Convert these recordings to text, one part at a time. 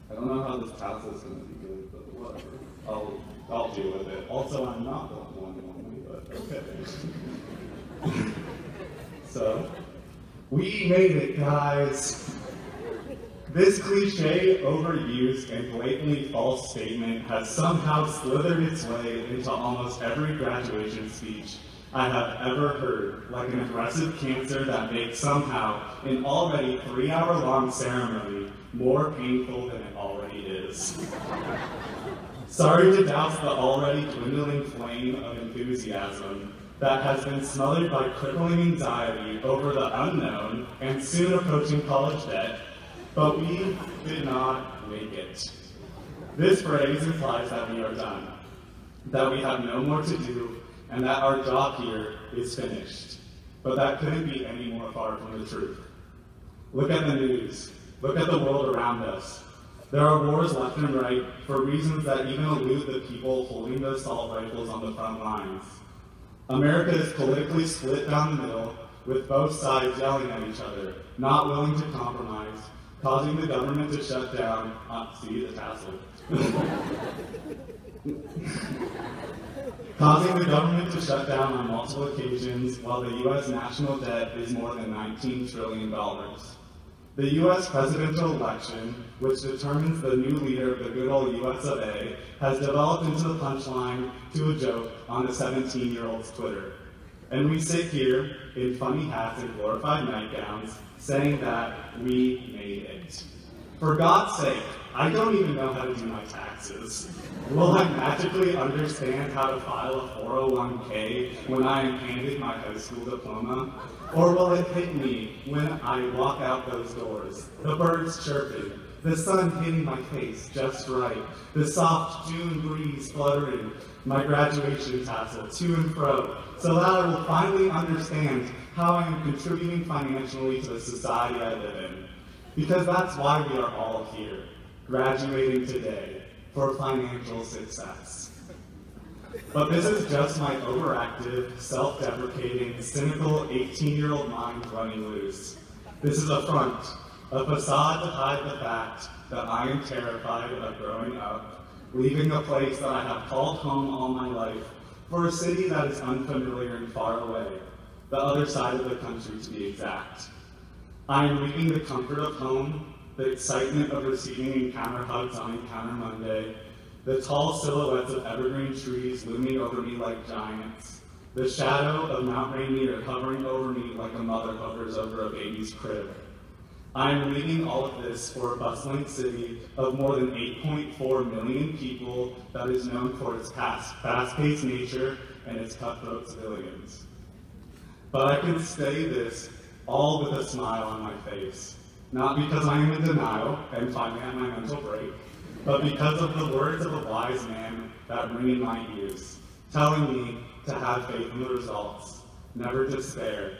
I don't know how this tassel's going to be good, but whatever. I'll deal with it. Also, I'm not the one only, but okay. So, we made it, guys. This cliche, overused, and blatantly false statement has somehow slithered its way into almost every graduation speech I have ever heard, like an aggressive cancer that makes somehow an already 3-hour-long ceremony more painful than it already is. Sorry to douse the already dwindling flame of enthusiasm that has been smothered by crippling anxiety over the unknown and soon approaching college debt, but we did not make it. This phrase implies that we are done, that we have no more to do, and that our job here is finished. But that couldn't be any more far from the truth. Look at the news. Look at the world around us. There are wars left and right for reasons that even elude the people holding the assault rifles on the front lines. America is politically split down the middle, with both sides yelling at each other, not willing to compromise, causing the government to shut down, see the tassel, causing the government to shut down on multiple occasions while the U.S. national debt is more than $19 trillion. The U.S. presidential election, which determines the new leader of the good old U.S. of A., has developed into the punchline to a joke on a 17-year-old's Twitter. And we sit here in funny hats and glorified nightgowns saying that we made it. For God's sake, I don't even know how to do my taxes. Will I magically understand how to file a 401k when I am handed my high school diploma? Or will it hit me when I walk out those doors? The birds chirping, the sun hitting my face just right, the soft June breeze fluttering my graduation tassel to and fro, so that I will finally understand how I am contributing financially to the society I live in. Because that's why we are all here, graduating today, for financial success. But this is just my overactive, self-deprecating, cynical 18-year-old mind running loose. This is a front, a facade to hide the fact that I am terrified of growing up, leaving a place that I have called home all my life, for a city that is unfamiliar and far away, the other side of the country to be exact. I am leaving the comfort of home, the excitement of receiving encounter hugs on Encounter Monday, the tall silhouettes of evergreen trees looming over me like giants, the shadow of Mount Rainier hovering over me like a mother hovers over a baby's crib. I am leaving all of this for a bustling city of more than 8.4 million people that is known for its fast-paced nature and its cutthroat civilians. But I can say this all with a smile on my face, not because I am in denial and finally at my mental break, but because of the words of a wise man that ring in my ears, telling me to have faith in the results, never despair,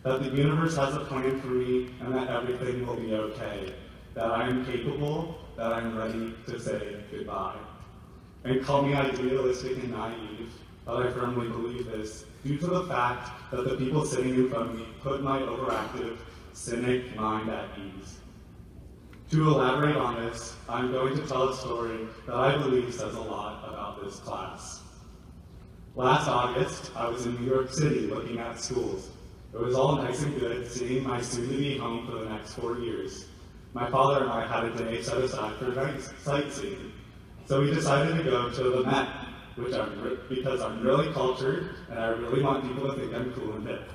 that the universe has a plan for me and that everything will be okay, that I am capable, that I am ready to say goodbye. And call me idealistic and naive, but I firmly believe this due to the fact that the people sitting in front of me put my overactive, cynic mind at ease. To elaborate on this, I'm going to tell a story that I believe says a lot about this class. Last August, I was in New York City looking at schools. It was all nice and good seeing my soon-to-be home for the next 4 years. My father and I had a day set aside for sightseeing, so we decided to go to the Met, because I'm really cultured and I really want people to think I'm cool and hip.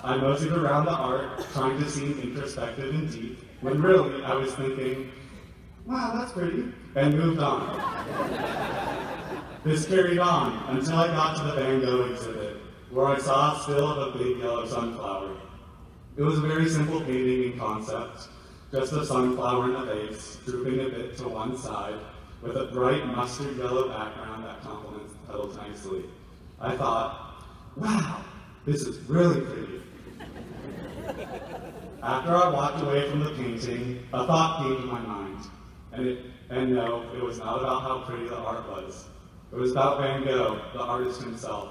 I moseyed around the art, trying to seem introspective and deep, when really I was thinking, wow, that's pretty, and moved on. This carried on until I got to the Van Gogh exhibit, where I saw a still of a big yellow sunflower. It was a very simple painting in concept, just a sunflower in a vase, drooping a bit to one side, with a bright mustard yellow background that complements the petals nicely. I thought, wow, this is really pretty. After I walked away from the painting, a thought came to my mind. And no, it was not about how pretty the art was. It was about Van Gogh, the artist himself.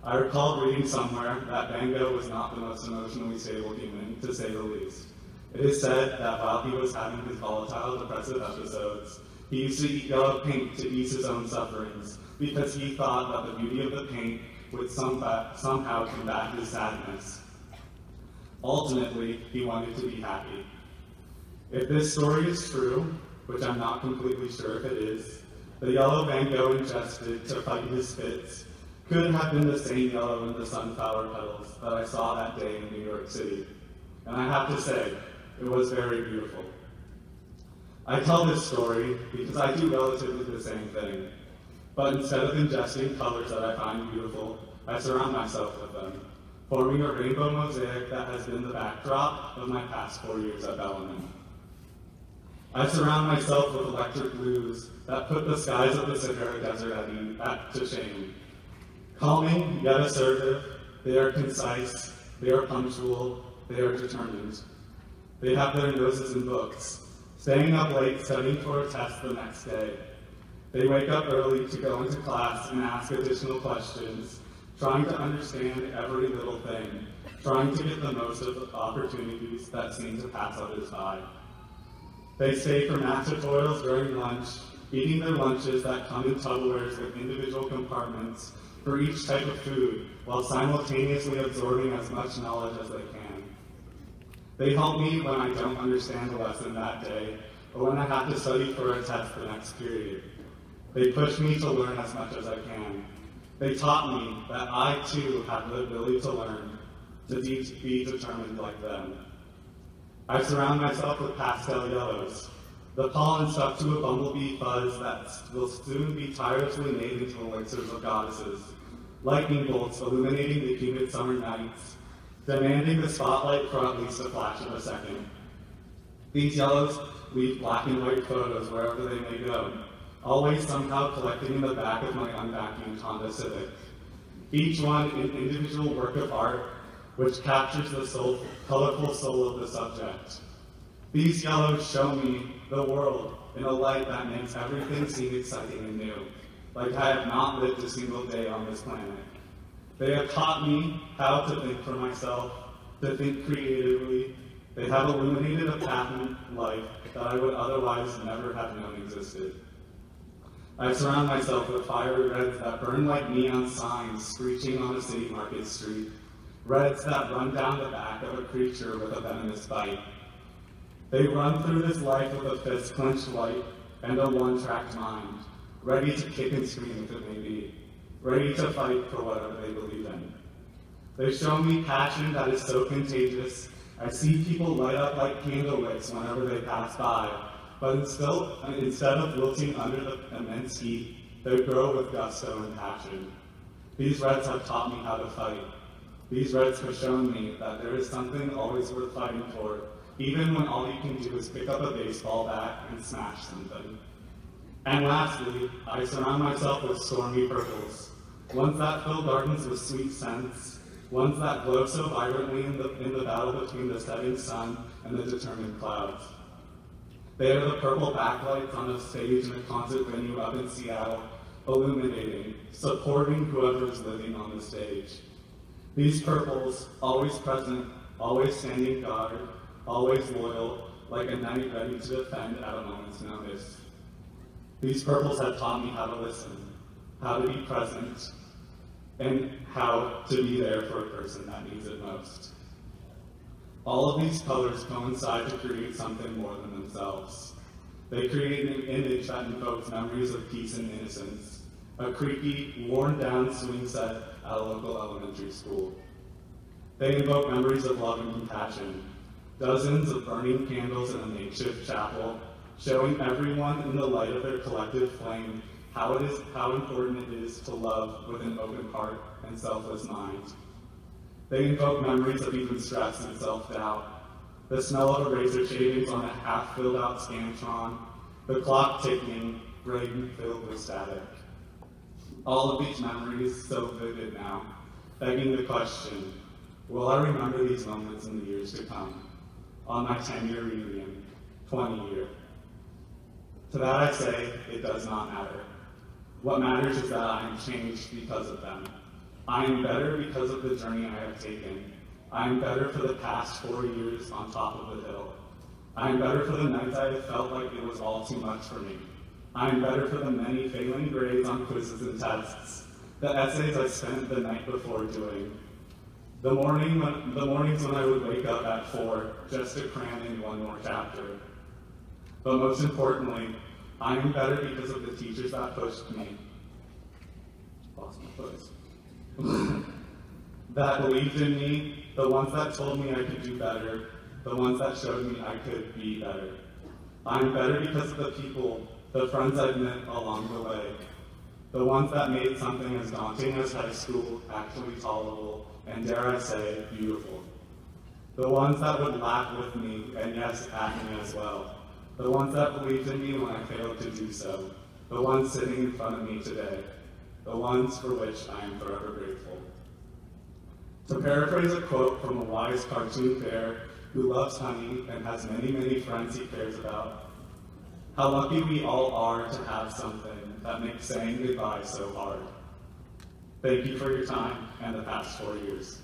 I recalled reading somewhere that Van Gogh was not the most emotionally stable human, to say the least. It is said that while he was having his volatile depressive episodes, he used to eat yellow paint to ease his own sufferings, because he thought that the beauty of the paint would somehow combat his sadness. Ultimately, he wanted to be happy. If this story is true, which I'm not completely sure if it is, the yellow Van Gogh ingested to fight his fits could have been the same yellow in the sunflower petals that I saw that day in New York City. And I have to say, it was very beautiful. I tell this story because I do relatively the same thing, but instead of ingesting colors that I find beautiful, I surround myself with them, forming a rainbow mosaic that has been the backdrop of my past 4 years at Bellarmine. I surround myself with electric blues that put the skies of the Sahara Desert to shame. Calming yet assertive, they are concise, they are punctual, they are determined. They have their noses in books, staying up late studying for a test the next day. They wake up early to go into class and ask additional questions, trying to understand every little thing, trying to get the most of the opportunities that seem to pass others by. They stay for math tutorials during lunch, eating their lunches that come in Tupperwares with individual compartments for each type of food, while simultaneously absorbing as much knowledge as they can. They help me when I don't understand a lesson that day, or when I have to study for a test the next period. They push me to learn as much as I can. They taught me that I too have the ability to learn, to be determined like them. I surround myself with pastel yellows, the pollen stuck to a bumblebee fuzz that will soon be tirelessly made into elixirs of goddesses, lightning bolts illuminating the humid summer nights, demanding the spotlight for at least a flash of a second. These yellows leave black and white photos wherever they may go, always somehow collecting in the back of my unvacuumed Honda Civic. Each one an individual work of art which captures the colorful soul of the subject. These yellows show me the world in a light that makes everything seem exciting and new, like I have not lived a single day on this planet. They have taught me how to think for myself, to think creatively. They have illuminated a path in life that I would otherwise never have known existed. I surround myself with fiery reds that burn like neon signs screeching on a city market street, reds that run down the back of a creature with a venomous bite. They run through this life with a fist clenched light and a one-tracked mind, ready to kick and scream if it may be, ready to fight for whatever they believe in. They show me passion that is so contagious. I see people light up like candle wicks whenever they pass by, but instead of wilting under the immense heat, they grow with gusto and passion. These reds have taught me how to fight. These reds have shown me that there is something always worth fighting for, even when all you can do is pick up a baseball bat and smash something. And lastly, I surround myself with stormy purples, ones that fill gardens with sweet scents, ones that glow so vibrantly in the battle between the setting sun and the determined clouds. They are the purple backlights on a stage in a concert venue up in Seattle, illuminating, supporting whoever is living on the stage. These purples, always present, always standing guard, always loyal, like a knight ready to defend at a moment's notice. These purples have taught me how to listen, how to be present, and how to be there for a person that needs it most. All of these colors coincide to create something more than themselves. They create an image that invokes memories of peace and innocence, a creaky, worn-down swing set at a local elementary school. They invoke memories of love and compassion, dozens of burning candles in a makeshift chapel, showing everyone in the light of their collective flame how important it is to love with an open heart and selfless mind. They invoke memories of even stress and self-doubt, the smell of eraser shavings on a half-filled-out Scantron, the clock ticking, brain filled with static. All of these memories so vivid now, begging the question, will I remember these moments in the years to come? On my 10-year reunion, 20-year. To that I say, it does not matter. What matters is that I am changed because of them. I am better because of the journey I have taken. I am better for the past 4 years on top of the hill. I am better for the nights I have felt like it was all too much for me. I am better for the many failing grades on quizzes and tests, the essays I spent the night before doing, the mornings when I would wake up at 4 just to cram in one more chapter. But most importantly, I am better because of the teachers that pushed me. Lost my place. That believed in me, the ones that told me I could do better, the ones that showed me I could be better. I'm better because of the people, the friends I've met along the way, the ones that made something as daunting as high school actually tolerable, and dare I say, beautiful. The ones that would laugh with me, and yes, at me as well. The ones that believed in me when I failed to do so. The ones sitting in front of me today. The ones for which I am forever grateful. To paraphrase a quote from a wise cartoon bear who loves honey and has many, many friends he cares about, how lucky we all are to have something that makes saying goodbye so hard. Thank you for your time and the past 4 years.